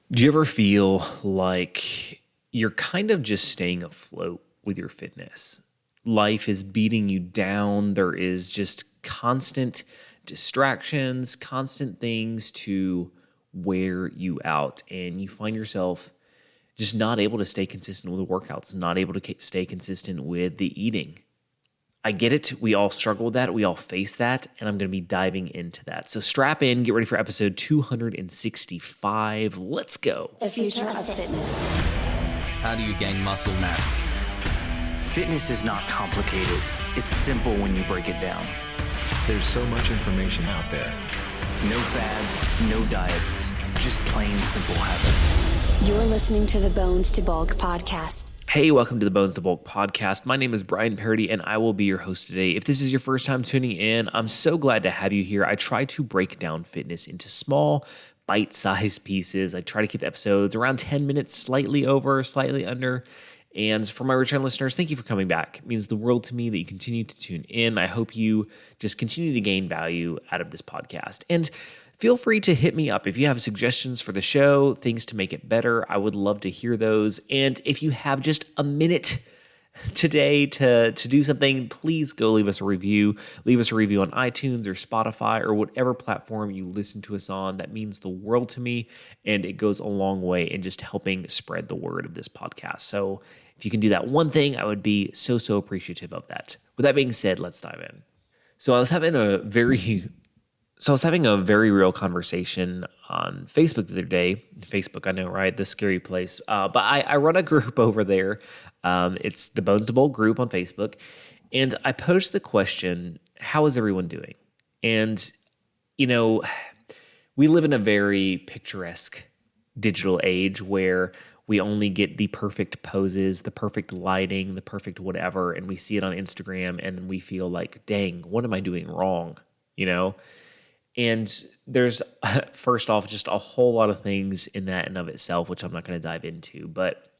Do you ever feel like you're kind of just staying afloat with your fitness? Life is beating you down. There is just constant distractions, constant things to wear you out, and you find yourself just not able to stay consistent with the workouts, not able to stay consistent with the eating. I get it. We all struggle with that. We all face that. And I'm going to be diving into that. So strap in, get ready for episode 265. Let's go. The future of fitness. How do you gain muscle mass? Fitness is not complicated. It's simple when you break it down. There's so much information out there. No fads, no diets, just plain simple habits. You're listening to the Bones to Bulk podcast. Hey, welcome to the Bones to Bulk podcast. My name is Brian Parody, and I will be your host today. If this is your first time tuning in, I'm so glad to have you here. I try to break down fitness into small, bite-sized pieces. I try to keep the episodes around 10 minutes, slightly over, slightly under. And for my return listeners, thank you for coming back. It means the world to me that you continue to tune in. I hope you just continue to gain value out of this podcast. And feel free to hit me up if you have suggestions for the show, things to make it better. I would love to hear those. And if you have just a minute today to do something, please go leave us a review. Leave us a review on iTunes or Spotify or whatever platform you listen to us on. That means the world to me, and it goes a long way in just helping spread the word of this podcast. So if you can do that one thing, I would be so appreciative of that. With that being said, let's dive in. So I was having a very real conversation on Facebook the other day. Facebook, I know, right? The scary place. But I run a group over there. It's the Bones to Bulk group on Facebook. And I posed the question, how is everyone doing? And, we live in a very picturesque digital age where we only get the perfect poses, the perfect lighting, the perfect whatever, and we see it on Instagram and we feel like, dang, what am I doing wrong? And there's, first off, just a whole lot of things in that and of itself, which I'm not going to dive into. But,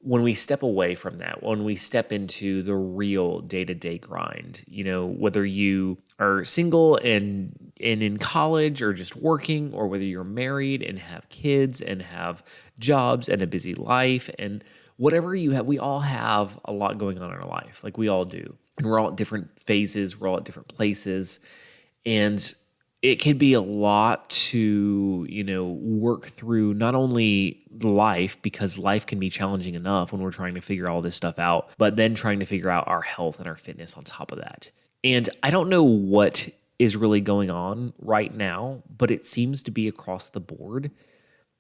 when we step away from that, when we step into the real day-to-day grind, whether you are single and in college or just working, or whether you're married and have kids and have jobs and a busy life, and whatever you have, we all have a lot going on in our life. Like we all do. And we're all at different phases. We're all at different places. And it can be a lot to, work through not only life, because life can be challenging enough when we're trying to figure all this stuff out, but then trying to figure out our health and our fitness on top of that. And I don't know what is really going on right now, but it seems to be across the board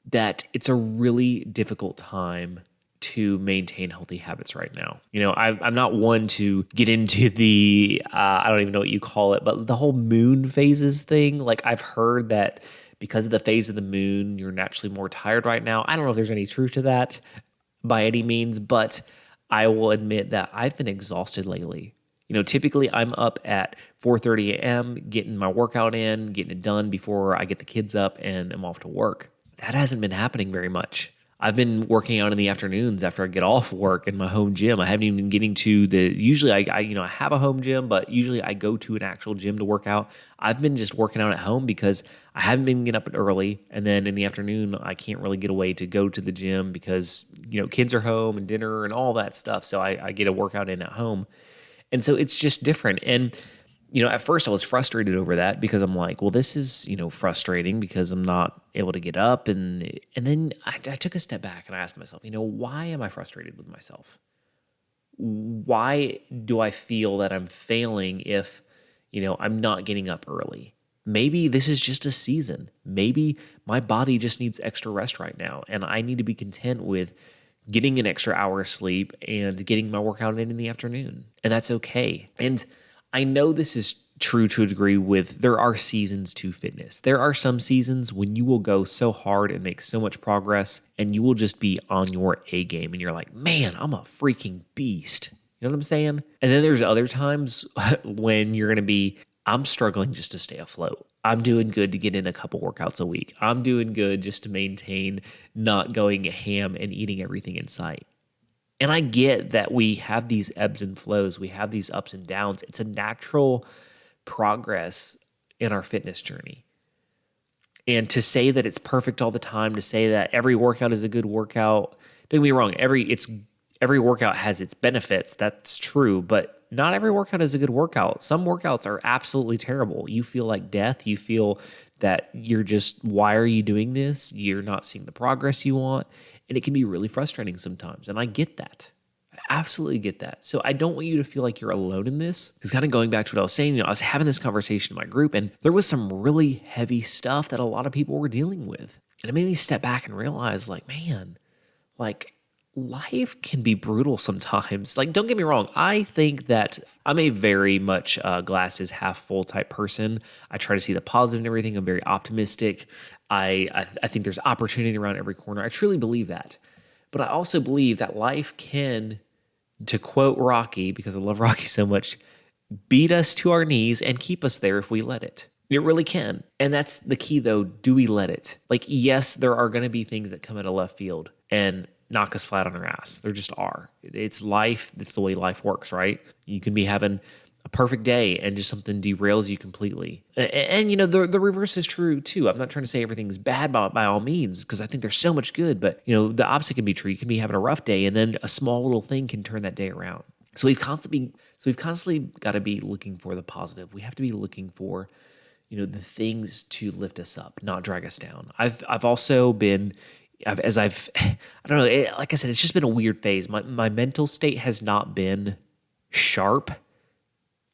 that it's a really difficult time to maintain healthy habits right now. I'm not one to get into the, I don't even know what you call it, but the whole moon phases thing. Like I've heard that because of the phase of the moon, you're naturally more tired right now. I don't know if there's any truth to that by any means, but I will admit that I've been exhausted lately. Typically I'm up at 4:30 a.m., getting my workout in, getting it done before I get the kids up and I'm off to work. That hasn't been happening very much. I've been working out in the afternoons after I get off work in my home gym. I haven't even been getting to usually I have a home gym, but usually I go to an actual gym to work out. I've been just working out at home because I haven't been getting up early. And then in the afternoon, I can't really get away to go to the gym because, kids are home and dinner and all that stuff. So I get a workout in at home. And so it's just different. And at first I was frustrated over that because I'm like, well, this is, frustrating because I'm not able to get up. And then I took a step back and I asked myself, why am I frustrated with myself? Why do I feel that I'm failing if, I'm not getting up early? Maybe this is just a season. Maybe my body just needs extra rest right now. And I need to be content with getting an extra hour of sleep and getting my workout in the afternoon. And that's okay. And I know this is true to a degree there are seasons to fitness. There are some seasons when you will go so hard and make so much progress and you will just be on your A game and you're like, man, I'm a freaking beast. You know what I'm saying? And then there's other times when you're going to be, I'm struggling just to stay afloat. I'm doing good to get in a couple workouts a week. I'm doing good just to maintain not going ham and eating everything in sight. And I get that we have these ebbs and flows. We have these ups and downs. It's a natural progress in our fitness journey. And to say that it's perfect all the time, to say that every workout is a good workout, don't get me wrong, every workout has its benefits. That's true, but not every workout is a good workout. Some workouts are absolutely terrible. You feel like death. You feel that you're just, why are you doing this? You're not seeing the progress you want. And it can be really frustrating sometimes. And I get that. I absolutely get that. So I don't want you to feel like you're alone in this. Because kind of going back to what I was saying, I was having this conversation in my group and there was some really heavy stuff that a lot of people were dealing with. And it made me step back and realize like, man, like life can be brutal sometimes. Like, don't get me wrong. I think that I'm a very much glasses half full type person. I try to see the positive in everything. I'm very optimistic. I think there's opportunity around every corner. I truly believe that. But I also believe that life can, to quote Rocky, because I love Rocky so much, beat us to our knees and keep us there if we let it. It really can. And that's the key though. Do we let it? Like, yes, there are going to be things that come out of left field and knock us flat on our ass. There just are. It's life. That's the way life works, right? You can be having a perfect day and just something derails you completely. And you know, the reverse is true too. I'm not trying to say everything's bad by all means, because I think there's so much good, but you know, the opposite can be true. You can be having a rough day and then a small little thing can turn that day around. So we've constantly got to be looking for the positive. We have to be looking for, you know, the things to lift us up, not drag us down. I've also been, I don't know, like I said, it's just been a weird phase. My mental state has not been sharp,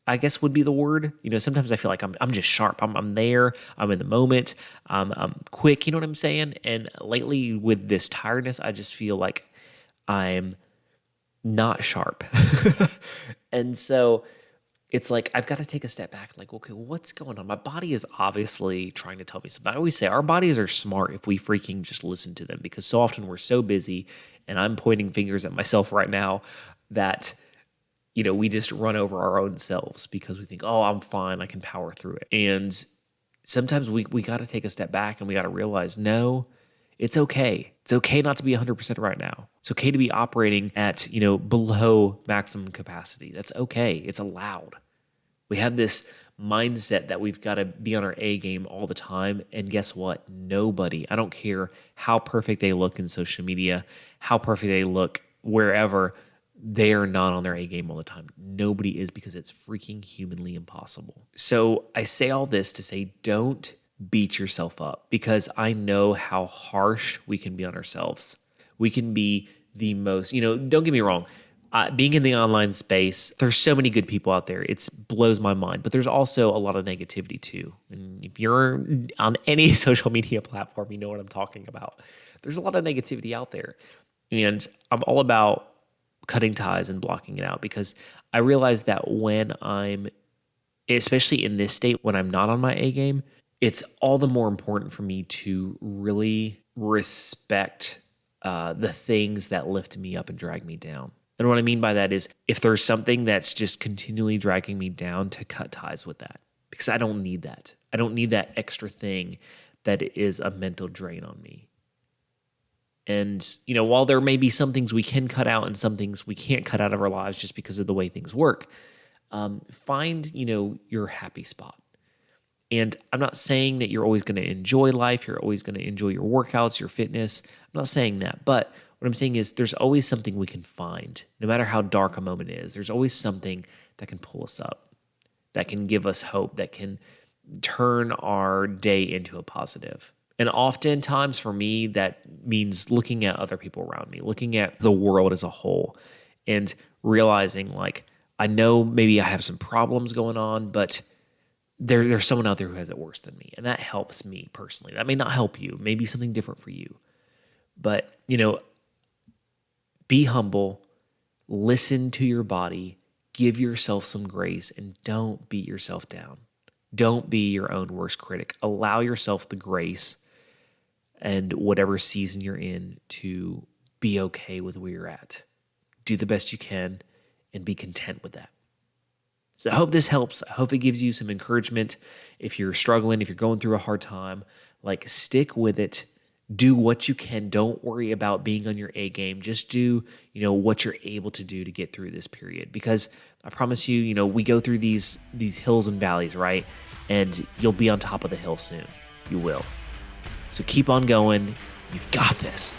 I guess would be the word. You know, sometimes I feel like I'm just sharp. I'm there. I'm in the moment. I'm quick. You know what I'm saying? And lately with this tiredness, I just feel like I'm not sharp. And so it's like, I've got to take a step back. Like, okay, what's going on? My body is obviously trying to tell me something. I always say our bodies are smart if we freaking just listen to them, because so often we're so busy, and I'm pointing fingers at myself right now, that, you know, we just run over our own selves because we think, oh, I'm fine, I can power through it. And sometimes we got to take a step back and we got to realize, no, it's okay. It's okay not to be 100% right now. It's okay to be operating at, you know, below maximum capacity. That's okay. It's allowed. We have this mindset that we've got to be on our A game all the time. And guess what? Nobody, I don't care how perfect they look in social media, how perfect they look wherever, they are not on their A game all the time. Nobody is, because it's freaking humanly impossible. So I say all this to say, don't beat yourself up, because I know how harsh we can be on ourselves. We can be the most, you know, don't get me wrong. Being in the online space, there's so many good people out there. It blows my mind, but there's also a lot of negativity too. And if you're on any social media platform, you know what I'm talking about. There's a lot of negativity out there. And I'm all about cutting ties and blocking it out, because I realize that when I'm, especially in this state, when I'm not on my A game, it's all the more important for me to really respect the things that lift me up and drag me down. And what I mean by that is, if there's something that's just continually dragging me down, to cut ties with that, because I don't need that. I don't need that extra thing that is a mental drain on me. And, you know, while there may be some things we can cut out and some things we can't cut out of our lives just because of the way things work, find, you know, your happy spot. And I'm not saying that you're always going to enjoy life. You're always going to enjoy your workouts, your fitness. I'm not saying that. But what I'm saying is, there's always something we can find. No matter how dark a moment is, there's always something that can pull us up, that can give us hope, that can turn our day into a positive. And oftentimes for me, that means looking at other people around me, looking at the world as a whole, and realizing, like, I know maybe I have some problems going on, but there's someone out there who has it worse than me. And that helps me personally. That may not help you. Maybe something different for you. But, you know, be humble, listen to your body, give yourself some grace, and don't beat yourself down. Don't be your own worst critic. Allow yourself the grace and whatever season you're in to be okay with where you're at. Do the best you can and be content with that. So I hope this helps. I hope it gives you some encouragement. If you're struggling, if you're going through a hard time, like, stick with it. Do what you can. Don't worry about being on your A game. Just do, you know, what you're able to do to get through this period. Because I promise you, you know, we go through these hills and valleys, right? And you'll be on top of the hill soon. You will. So keep on going. You've got this.